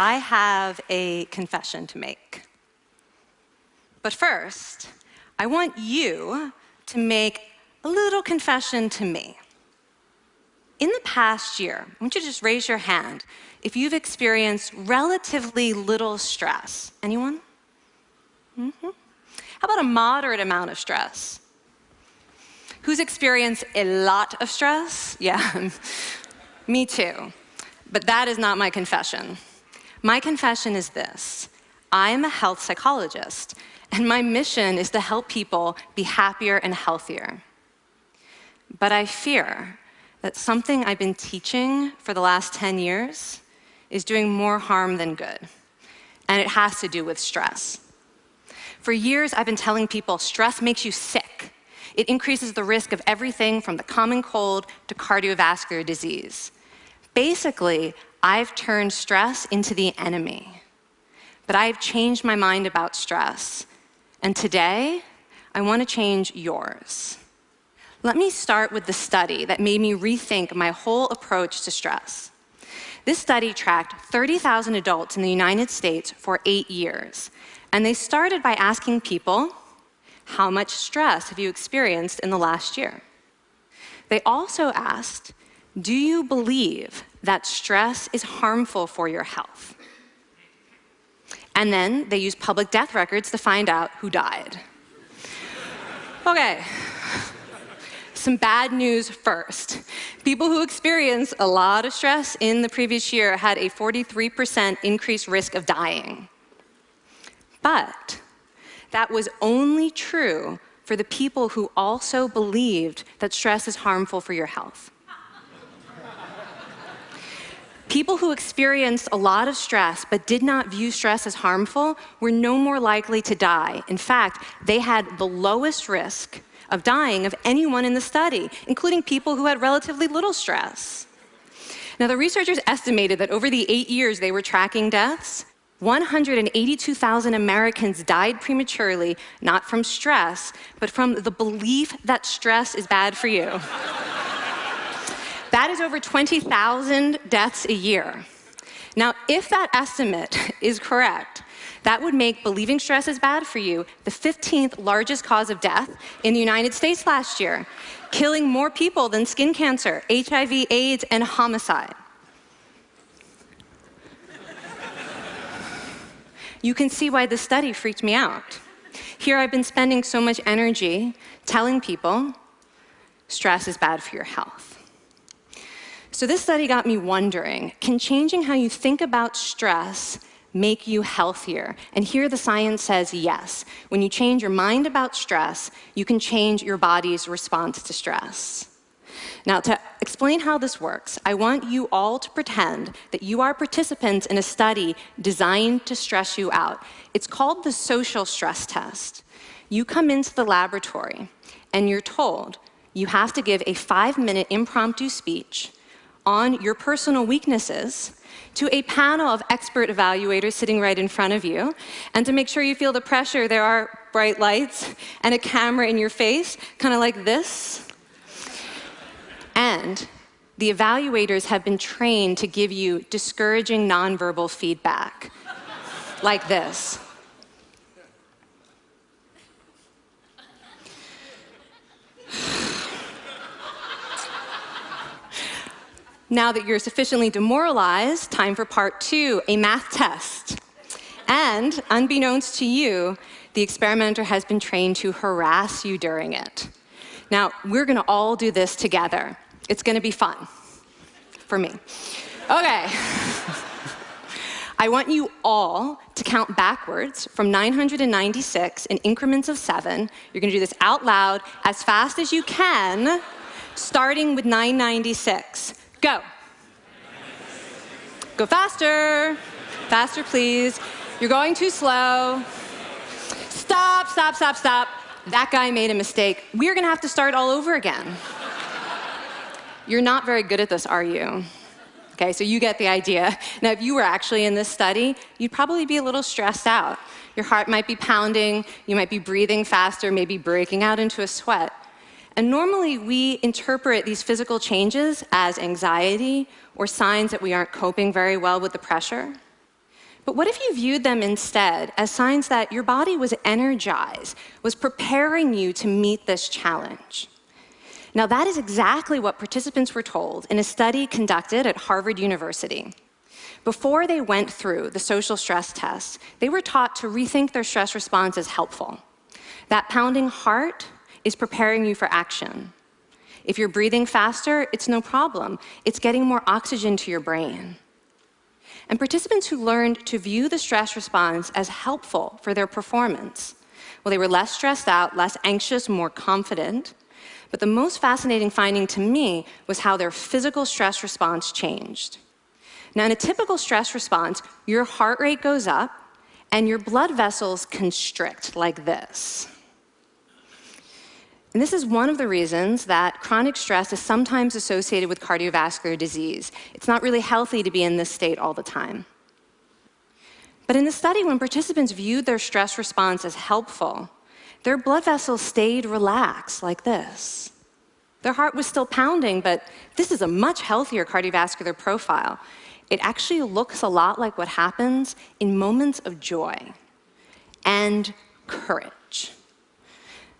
I have a confession to make. But first, I want you to make a little confession to me. In the past year, I want you to just raise your hand if you've experienced relatively little stress. Anyone? How about a moderate amount of stress? Who's experienced a lot of stress? Yeah, me too. But that is not my confession. My confession is this: I'm a health psychologist, and my mission is to help people be happier and healthier. But I fear that something I've been teaching for the last 10 years is doing more harm than good, and it has to do with stress. For years, I've been telling people stress makes you sick. It increases the risk of everything from the common cold to cardiovascular disease. Basically, I've turned stress into the enemy. But I've changed my mind about stress, and today, I want to change yours. Let me start with the study that made me rethink my whole approach to stress. This study tracked 30,000 adults in the United States for 8 years, and they started by asking people, how much stress have you experienced in the last year? They also asked, do you believe that stress is harmful for your health? And then they used public death records to find out who died. Okay. Some bad news first. People who experienced a lot of stress in the previous year had a 43% increased risk of dying. But that was only true for the people who also believed that stress is harmful for your health. People who experienced a lot of stress but did not view stress as harmful were no more likely to die. In fact, they had the lowest risk of dying of anyone in the study, including people who had relatively little stress. Now, the researchers estimated that over the 8 years they were tracking deaths, 182,000 Americans died prematurely, not from stress, but from the belief that stress is bad for you. That is over 20,000 deaths a year. Now, if that estimate is correct, that would make believing stress is bad for you the 15th largest cause of death in the United States last year, killing more people than skin cancer, HIV, AIDS, and homicide. You can see why this study freaked me out. Here I've been spending so much energy telling people stress is bad for your health. So this study got me wondering, can changing how you think about stress make you healthier? And here the science says yes. When you change your mind about stress, you can change your body's response to stress. Now, to explain how this works, I want you all to pretend that you are participants in a study designed to stress you out. It's called the social stress test. You come into the laboratory, and you're told you have to give a 5-minute impromptu speech on your personal weaknesses to a panel of expert evaluators sitting right in front of you. And to make sure you feel the pressure, there are bright lights and a camera in your face, kind of like this. And the evaluators have been trained to give you discouraging nonverbal feedback, like this. Now that you're sufficiently demoralized, time for part 2, a math test. And unbeknownst to you, the experimenter has been trained to harass you during it. Now, we're gonna all do this together. It's gonna be fun, for me. Okay. I want you all to count backwards from 996 in increments of 7. You're gonna do this out loud as fast as you can, starting with 996. Go. Go faster. Faster, please. You're going too slow. Stop, stop, stop, stop. That guy made a mistake. We're gonna have to start all over again. You're not very good at this, are you? Okay, so you get the idea. Now, if you were actually in this study, you'd probably be a little stressed out. Your heart might be pounding, you might be breathing faster, maybe breaking out into a sweat. And normally, we interpret these physical changes as anxiety or signs that we aren't coping very well with the pressure. But what if you viewed them instead as signs that your body was energized, was preparing you to meet this challenge? Now, that is exactly what participants were told in a study conducted at Harvard University. Before they went through the social stress test, they were taught to rethink their stress response as helpful. That pounding heart is preparing you for action. If you're breathing faster, it's no problem. It's getting more oxygen to your brain. And participants who learned to view the stress response as helpful for their performance, well, they were less stressed out, less anxious, more confident. But the most fascinating finding to me was how their physical stress response changed. Now, in a typical stress response, your heart rate goes up and your blood vessels constrict like this. And this is one of the reasons that chronic stress is sometimes associated with cardiovascular disease. It's not really healthy to be in this state all the time. But in the study, when participants viewed their stress response as helpful, their blood vessels stayed relaxed like this. Their heart was still pounding, but this is a much healthier cardiovascular profile. It actually looks a lot like what happens in moments of joy and courage.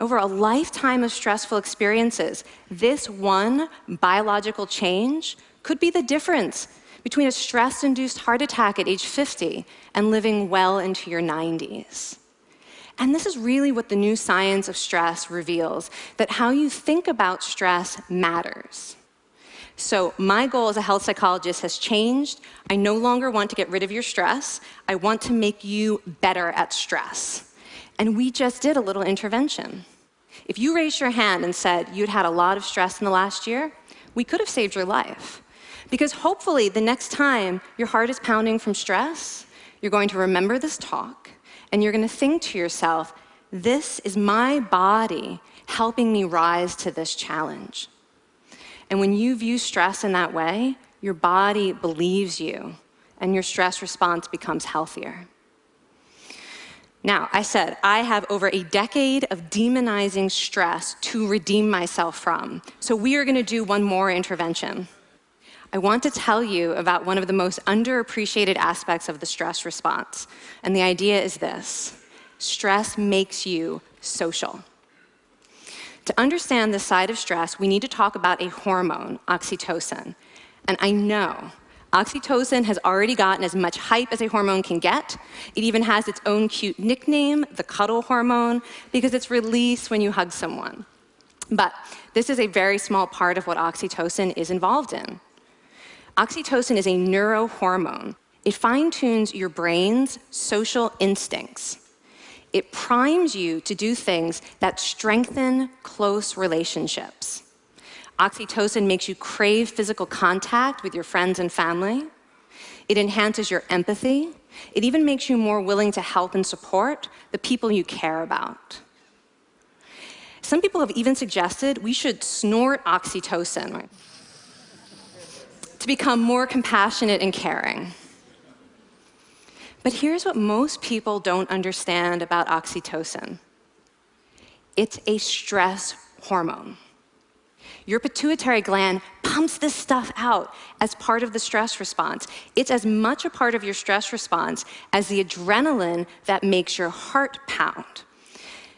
Over a lifetime of stressful experiences, this one biological change could be the difference between a stress-induced heart attack at age 50 and living well into your 90s. And this is really what the new science of stress reveals, that how you think about stress matters. So my goal as a health psychologist has changed. I no longer want to get rid of your stress. I want to make you better at stress. And we just did a little intervention. If you raised your hand and said you'd had a lot of stress in the last year, we could have saved your life. Because hopefully the next time your heart is pounding from stress, you're going to remember this talk, and you're going to think to yourself, this is my body helping me rise to this challenge. And when you view stress in that way, your body believes you, and your stress response becomes healthier. Now, I said I have over a decade of demonizing stress to redeem myself from. So we are going to do one more intervention. I want to tell you about one of the most underappreciated aspects of the stress response. And the idea is this: stress makes you social. To understand this side of stress, we need to talk about a hormone, oxytocin. And I know oxytocin has already gotten as much hype as a hormone can get. It even has its own cute nickname, the cuddle hormone, because it's released when you hug someone. But this is a very small part of what oxytocin is involved in. Oxytocin is a neurohormone. It fine-tunes your brain's social instincts. It primes you to do things that strengthen close relationships. Oxytocin makes you crave physical contact with your friends and family. It enhances your empathy. It even makes you more willing to help and support the people you care about. Some people have even suggested we should snort oxytocin to become more compassionate and caring. But here's what most people don't understand about oxytocin. It's a stress hormone. Your pituitary gland pumps this stuff out as part of the stress response. It's as much a part of your stress response as the adrenaline that makes your heart pound.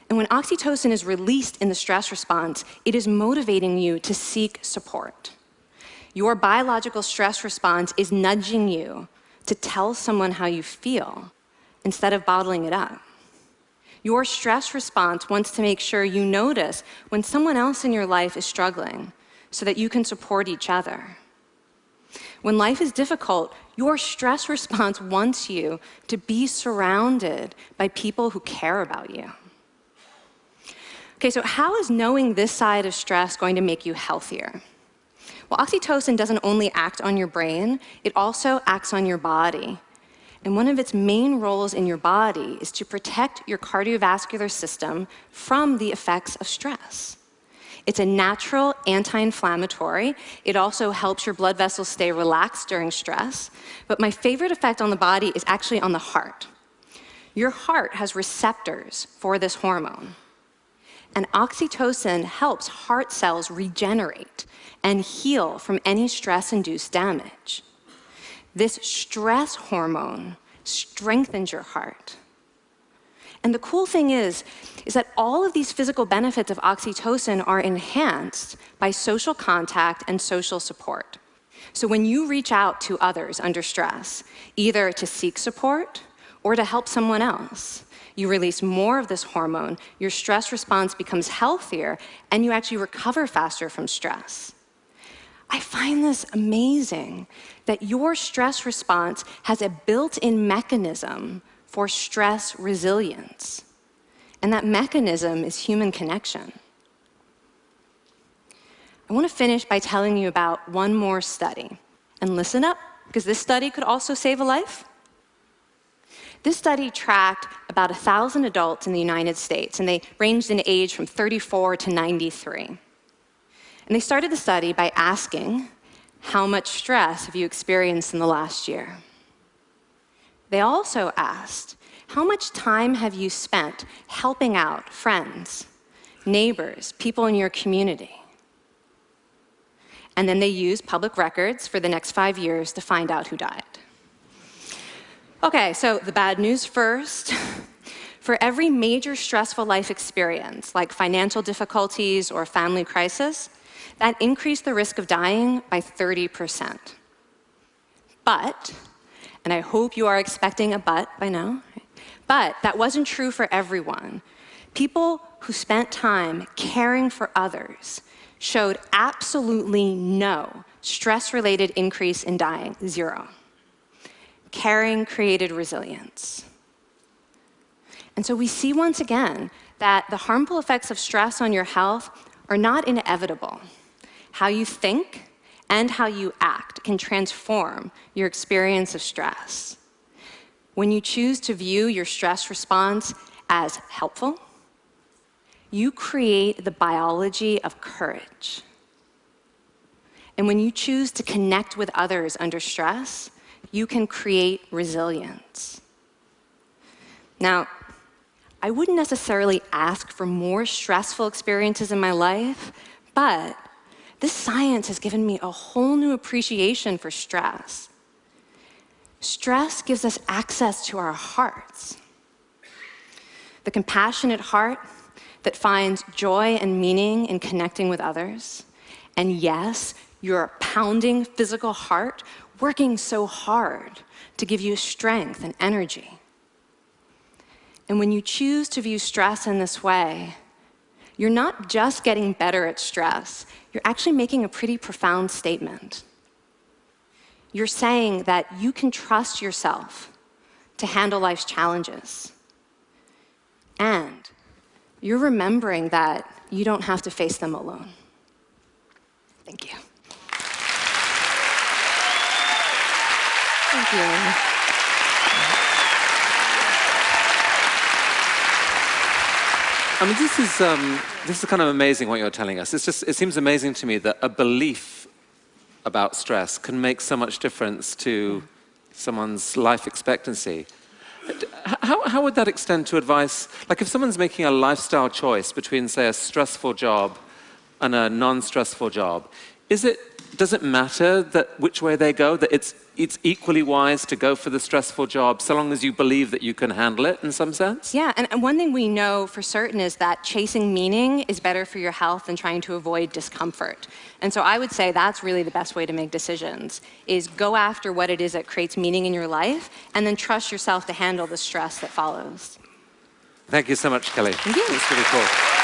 And when oxytocin is released in the stress response, it is motivating you to seek support. Your biological stress response is nudging you to tell someone how you feel instead of bottling it up. Your stress response wants to make sure you notice when someone else in your life is struggling so that you can support each other. When life is difficult, your stress response wants you to be surrounded by people who care about you. Okay, so how is knowing this side of stress going to make you healthier? Well, oxytocin doesn't only act on your brain, it also acts on your body. And one of its main roles in your body is to protect your cardiovascular system from the effects of stress. It's a natural anti-inflammatory. It also helps your blood vessels stay relaxed during stress. But my favorite effect on the body is actually on the heart. Your heart has receptors for this hormone. And oxytocin helps heart cells regenerate and heal from any stress-induced damage. This stress hormone strengthens your heart. And the cool thing is that all of these physical benefits of oxytocin are enhanced by social contact and social support. So when you reach out to others under stress, either to seek support or to help someone else, you release more of this hormone, your stress response becomes healthier, and you actually recover faster from stress. I find this amazing that your stress response has a built-in mechanism for stress resilience. And that mechanism is human connection. I want to finish by telling you about one more study. And listen up, because this study could also save a life. This study tracked about 1,000 adults in the United States, and they ranged in age from 34 to 93. And they started the study by asking, how much stress have you experienced in the last year? They also asked, how much time have you spent helping out friends, neighbors, people in your community? And then they used public records for the next 5 years to find out who died. Okay, so the bad news first. For every major stressful life experience, like financial difficulties or family crisis, that increased the risk of dying by 30%. But, and I hope you are expecting a but by now, but that wasn't true for everyone. People who spent time caring for others showed absolutely no stress-related increase in dying, 0. Caring created resilience. And so we see once again that the harmful effects of stress on your health are not inevitable. How you think and how you act can transform your experience of stress. When you choose to view your stress response as helpful, you create the biology of courage. And when you choose to connect with others under stress, you can create resilience. Now, I wouldn't necessarily ask for more stressful experiences in my life, but this science has given me a whole new appreciation for stress. Stress gives us access to our hearts. The compassionate heart that finds joy and meaning in connecting with others. And yes, your pounding physical heart working so hard to give you strength and energy. And when you choose to view stress in this way, you're not just getting better at stress, you're actually making a pretty profound statement. You're saying that you can trust yourself to handle life's challenges. And you're remembering that you don't have to face them alone. Thank you. Thank you. I mean, this is kind of amazing what you're telling us. It seems amazing to me that a belief about stress can make so much difference to someone's life expectancy. How would that extend to advice? Like if someone's making a lifestyle choice between, say, a stressful job and a non-stressful job, does it matter that which way they go, that it's equally wise to go for the stressful job so long as you believe that you can handle it in some sense? Yeah, and one thing we know for certain is that chasing meaning is better for your health than trying to avoid discomfort. And so I would say that's really the best way to make decisions, is go after what it is that creates meaning in your life, and then trust yourself to handle the stress that follows. Thank you so much, Kelly. Thank you. It's really cool.